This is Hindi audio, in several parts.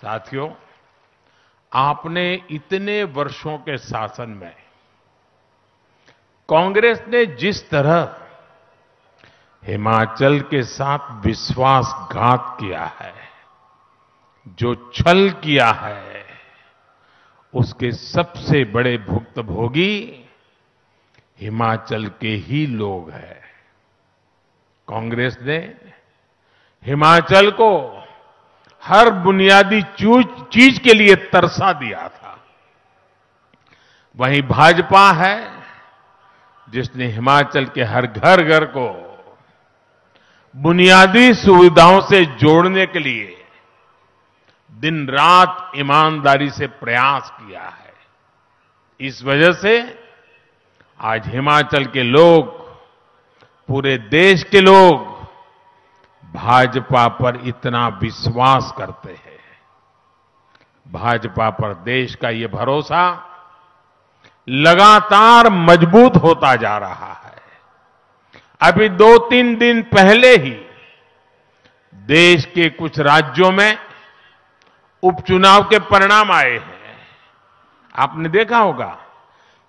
साथियों, आपने इतने वर्षों के शासन में कांग्रेस ने जिस तरह हिमाचल के साथ विश्वासघात किया है, जो छल किया है, उसके सबसे बड़े भुक्तभोगी हिमाचल के ही लोग हैं। कांग्रेस ने हिमाचल को हर बुनियादी चीज के लिए तरसा दिया था। वहीं भाजपा है जिसने हिमाचल के हर घर घर को बुनियादी सुविधाओं से जोड़ने के लिए दिन रात ईमानदारी से प्रयास किया है। इस वजह से आज हिमाचल के लोग, पूरे देश के लोग भाजपा पर इतना विश्वास करते हैं। भाजपा पर देश का ये भरोसा लगातार मजबूत होता जा रहा है। अभी 2-3 दिन पहले ही देश के कुछ राज्यों में उपचुनाव के परिणाम आए हैं। आपने देखा होगा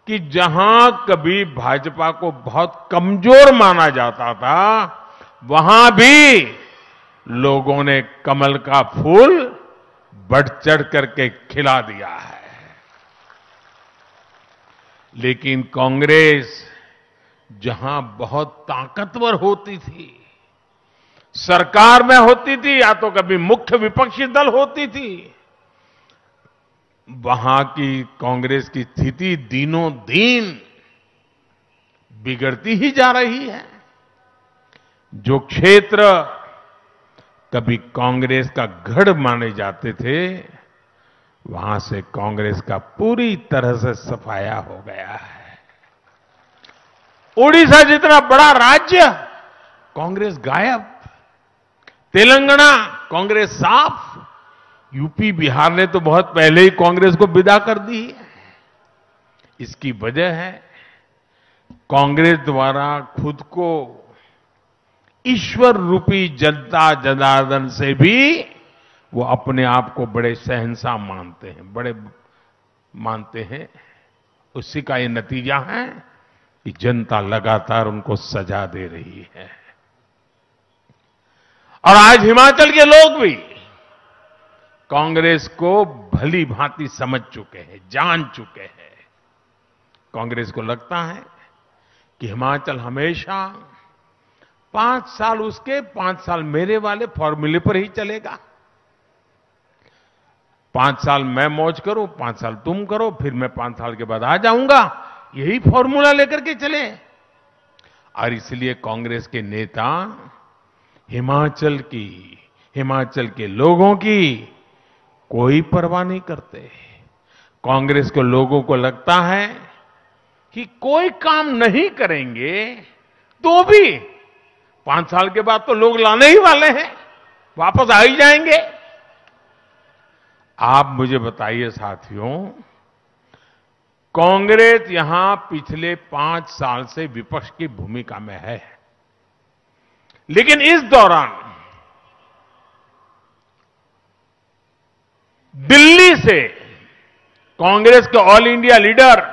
कि जहां कभी भाजपा को बहुत कमजोर माना जाता था, वहां भी लोगों ने कमल का फूल बढ़ चढ़ करके खिला दिया है। लेकिन कांग्रेस जहां बहुत ताकतवर होती थी, सरकार में होती थी या तो कभी मुख्य विपक्षी दल होती थी, वहां की कांग्रेस की स्थिति दिनों दिन बिगड़ती ही जा रही है। जो क्षेत्र कभी कांग्रेस का गढ़ माने जाते थे, वहां से कांग्रेस का पूरी तरह से सफाया हो गया है। ओडिशा जितना बड़ा राज्य, कांग्रेस गायब। तेलंगाना, कांग्रेस साफ। यूपी, बिहार ने तो बहुत पहले ही कांग्रेस को विदा कर दी है। इसकी वजह है कांग्रेस द्वारा खुद को ईश्वर रूपी जनता जनार्दन से भी वो अपने आप को बड़े शहंशाह मानते हैं, बड़े मानते हैं। उसी का ये नतीजा है कि जनता लगातार उनको सजा दे रही है। और आज हिमाचल के लोग भी कांग्रेस को भली भांति समझ चुके हैं, जान चुके हैं। कांग्रेस को लगता है कि हिमाचल हमेशा 5 साल उसके, 5 साल मेरे वाले फॉर्मूले पर ही चलेगा। 5 साल मैं मौज करूं, 5 साल तुम करो, फिर मैं 5 साल के बाद आ जाऊंगा। यही फॉर्मूला लेकर के चले। और इसलिए कांग्रेस के नेता हिमाचल के लोगों की कोई परवाह नहीं करते। कांग्रेस के लोगों को लगता है कि कोई काम नहीं करेंगे तो भी 5 साल के बाद तो लोग लाने ही वाले हैं, वापस आ ही जाएंगे। आप मुझे बताइए साथियों, कांग्रेस यहां पिछले 5 साल से विपक्ष की भूमिका में है, लेकिन इस दौरान दिल्ली से कांग्रेस के ऑल इंडिया लीडर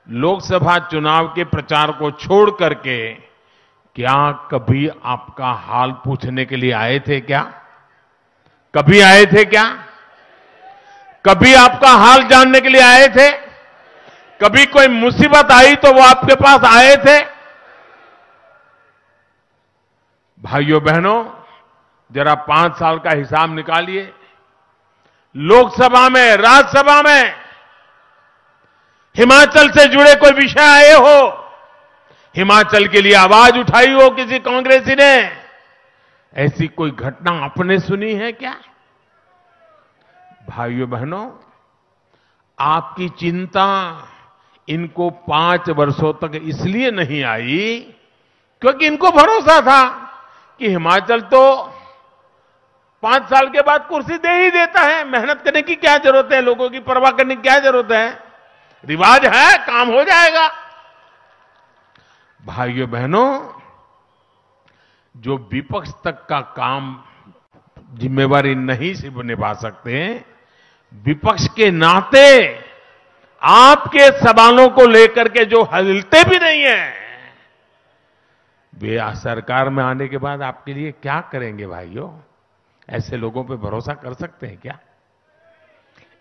लोकसभा चुनाव के प्रचार को छोड़ करके क्या कभी आपका हाल पूछने के लिए आए थे क्या? कभी आए थे क्या? कभी आपका हाल जानने के लिए आए थे? कभी कोई मुसीबत आई तो वो आपके पास आए थे? भाइयों बहनों, जरा 5 साल का हिसाब निकालिए। लोकसभा में, राज्यसभा में हिमाचल से जुड़े कोई विषय आए हो, हिमाचल के लिए आवाज उठाई हो किसी कांग्रेसी ने, ऐसी कोई घटना आपने सुनी है क्या? भाइयों बहनों, आपकी चिंता इनको 5 वर्षों तक इसलिए नहीं आई क्योंकि इनको भरोसा था कि हिमाचल तो 5 साल के बाद कुर्सी दे ही देता है, मेहनत करने की क्या जरूरत है, लोगों की परवाह करने की क्या जरूरत है, रिवाज है, काम हो जाएगा। भाइयों बहनों, जो विपक्ष तक का काम जिम्मेवारी नहीं सिर्फ निभा सकते, विपक्ष के नाते आपके सवालों को लेकर के जो हिलते भी नहीं है, वे सरकार में आने के बाद आपके लिए क्या करेंगे भाइयों? ऐसे लोगों पे भरोसा कर सकते हैं क्या?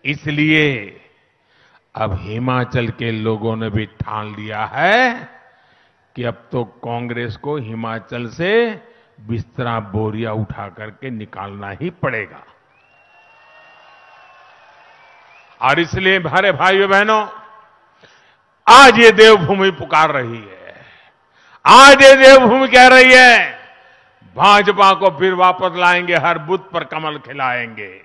इसलिए अब हिमाचल के लोगों ने भी ठान लिया है कि अब तो कांग्रेस को हिमाचल से बिस्तरा बोरिया उठा करके निकालना ही पड़ेगा। और इसलिए हमारे भाइयों बहनों, आज ये देवभूमि पुकार रही है, आज ये देवभूमि कह रही है भाजपा को फिर वापस लाएंगे, हर बूथ पर कमल खिलाएंगे।